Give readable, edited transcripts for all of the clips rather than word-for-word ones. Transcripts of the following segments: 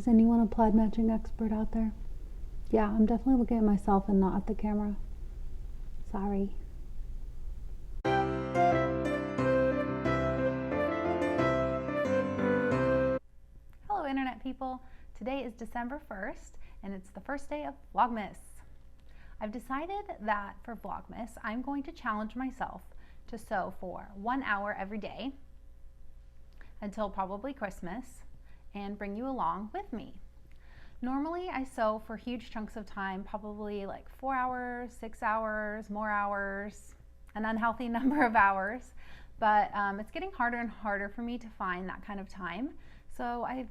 Is anyone a plaid matching expert out there? Yeah, I'm definitely looking at myself and not at the camera. Sorry. Hello Internet people. Today is December 1st and it's the first day of Vlogmas. I've decided that for Vlogmas, I'm going to challenge myself to sew for 1 hour every day until probably Christmas and bring you along with me. Normally I sew for huge chunks of time, probably like 4 hours, 6 hours, more hours, an unhealthy number of hours, but it's getting harder and harder for me to find that kind of time. So I've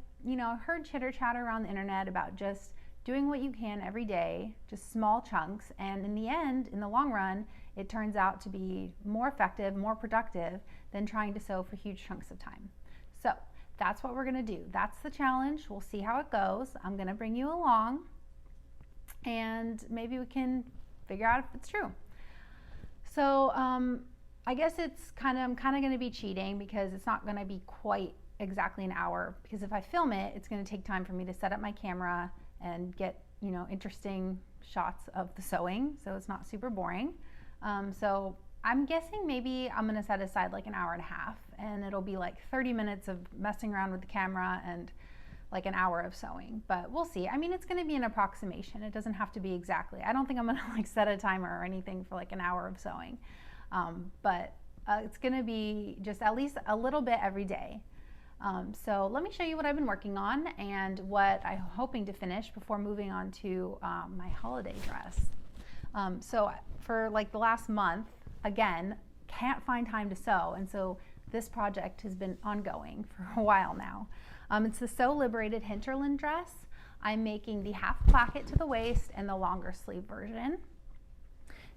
heard chitter chatter around the internet about just doing what you can every day, just small chunks, and in the end, in the long run, it turns out to be more effective, more productive than trying to sew for huge chunks of time. So that's what we're gonna do. That's the challenge. We'll see how it goes. I'm gonna bring you along and maybe we can figure out if it's true. So I guess I'm kind of gonna be cheating because it's not gonna be quite exactly an hour, because if I film it, it's gonna take time for me to set up my camera and get interesting shots of the sewing, so it's not super boring. So I'm guessing maybe I'm gonna set aside like an hour and a half, and it'll be like 30 minutes of messing around with the camera and like an hour of sewing, but we'll see. I mean, it's gonna be an approximation. It doesn't have to be exactly. I don't think I'm gonna like set a timer or anything for like an hour of sewing, but it's gonna be just at least a little bit every day. So let me show you what I've been working on and what I'm hoping to finish before moving on to my holiday dress. So for like the last month, again, can't find time to sew, and so this project has been ongoing for a while now. It's the Sew Liberated Hinterland dress. I'm making the half placket to the waist and the longer sleeve version.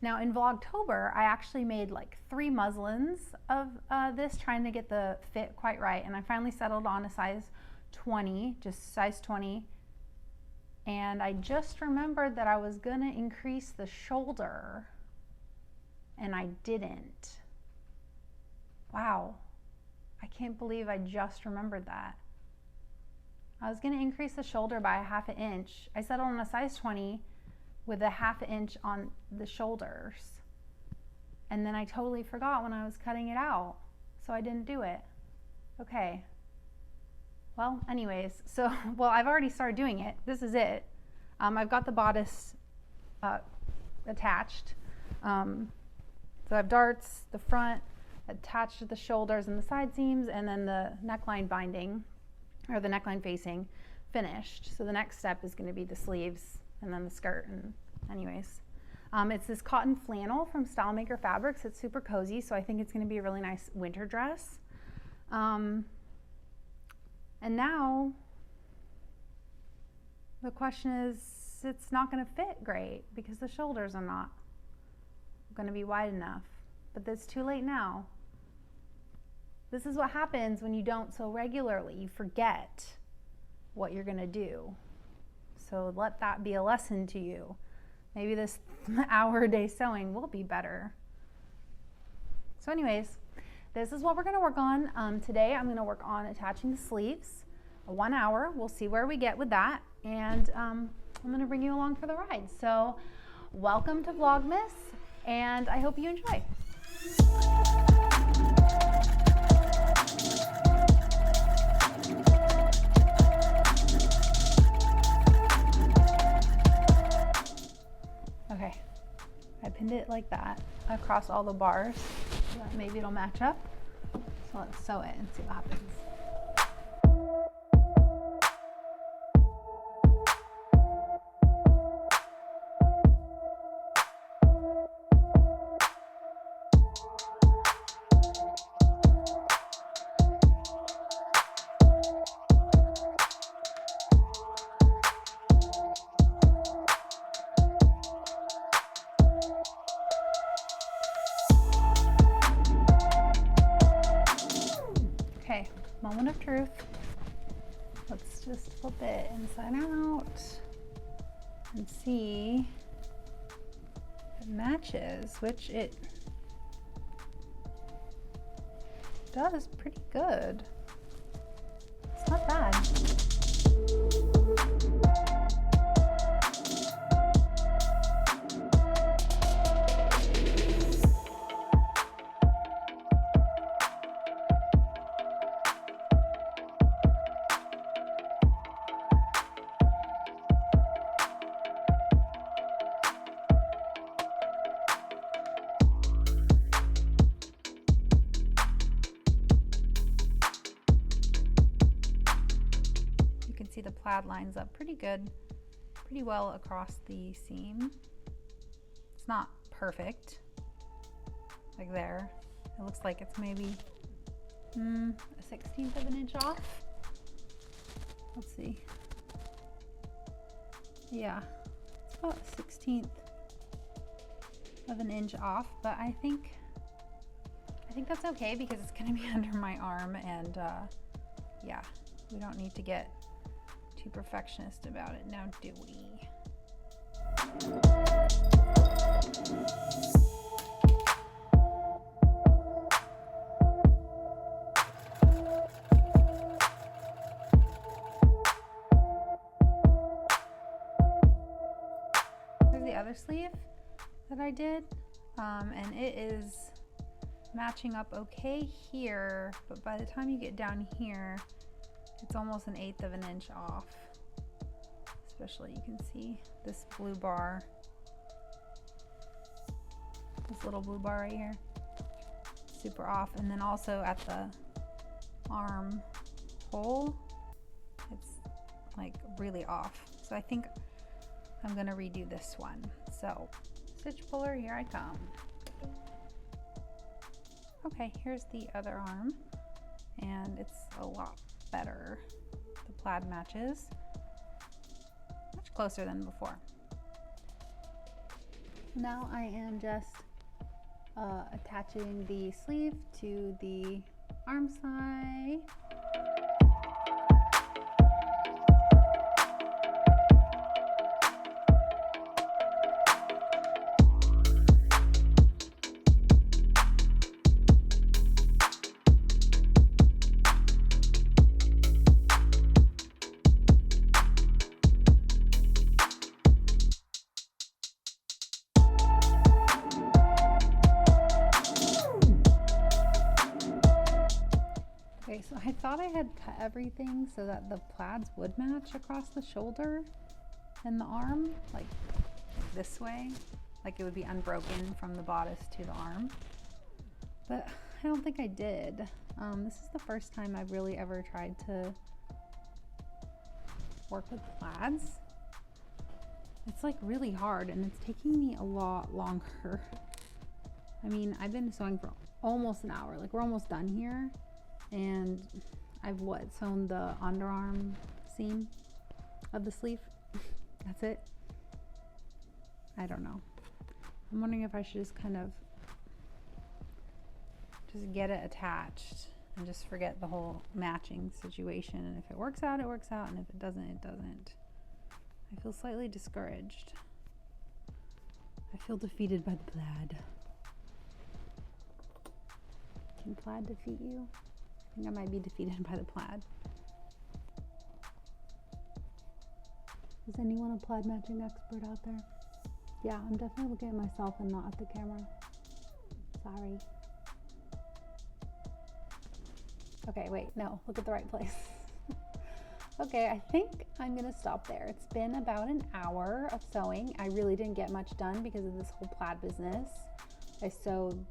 Now in Vlogtober, I actually made like 3 muslins of this, trying to get the fit quite right, and I finally settled on a size 20, just size 20, and I just remembered that I was gonna increase the shoulder, and I didn't. Wow, I can't believe I just remembered that. I was gonna increase the shoulder by a ½ inch. I settled on a size 20, with a ½ inch on the shoulders, and then I totally forgot when I was cutting it out, so I didn't do it. Okay, well anyways, so I've already started doing it. This is it. I've got the bodice attached, so I have darts, the front attached to the shoulders and the side seams, and then the neckline binding, or the neckline facing, finished. So the next step is going to be the sleeves and then the skirt. And anyways, it's this cotton flannel from Stylemaker Fabrics. It's super cozy, so I think it's going to be a really nice winter dress. And now the question is, it's not going to fit great because the shoulders are not going to be wide enough, but it's too late now. This is what happens when you don't sew regularly. You forget what you're going to do. So let that be a lesson to you. Maybe this hour a day sewing will be better. So anyways, this is what we're going to work on. Today I'm going to work on attaching the sleeves. 1 hour. We'll see where we get with that. And I'm going to bring you along for the ride. So welcome to Vlogmas, and I hope you enjoy. Okay, I pinned it like that across all the bars so that maybe it'll match up. So let's sew it and see what happens. Okay, moment of truth. Let's just flip it inside out and see if it matches, which it does pretty good. It's not bad. see the plaid lines up pretty well across the seam. It's not perfect, like there. It looks like it's maybe a 1/16 of an inch off. Let's see. Yeah, it's about 1/16 of an inch off, but I think that's okay because it's gonna be under my arm, and yeah, we don't need to get too perfectionist about it now, do we? Here's the other sleeve that I did, and it is matching up okay here, but by the time you get down here, it's almost 1/8 of an inch off. Especially, you can see this blue bar, this little blue bar right here, super off. And then also at the arm hole, it's like really off. So I think I'm gonna redo this one. So stitch puller, here I come. Okay, here's the other arm, and it's a lot better. The plaid matches much closer than before. Now I am just attaching the sleeve to the arm side. Okay, so I thought I had cut everything so that the plaids would match across the shoulder and the arm, like this way, like it would be unbroken from the bodice to the arm. But I don't think I did. This is the first time I've really ever tried to work with plaids. It's like really hard, and it's taking me a lot longer. I mean, I've been sewing for almost an hour. Like, we're almost done here. And I've sewn the underarm seam of the sleeve. That's it. I don't know. I'm wondering if I should just kind of just get it attached and just forget the whole matching situation. And if it works out, it works out. And if it doesn't, it doesn't. I feel slightly discouraged. I feel defeated by the plaid. Can plaid defeat you? I think I might be defeated by the plaid. Is anyone a plaid matching expert out there? Yeah, I'm definitely looking at myself and not at the camera. Sorry. Okay, wait, no, look at the right place. Okay, I think I'm gonna stop there. It's been about an hour of sewing. I really didn't get much done because of this whole plaid business. I sewed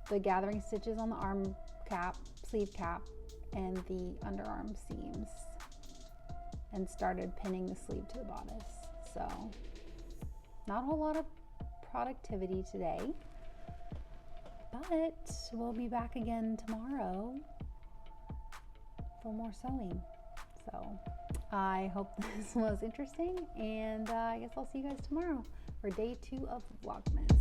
the gathering stitches on the arm cap, sleeve cap, and the underarm seams, and started pinning the sleeve to the bodice. So not a whole lot of productivity today, but we'll be back again tomorrow for more sewing. So I hope this was interesting, and I guess I'll see you guys tomorrow for day 2 of Vlogmas.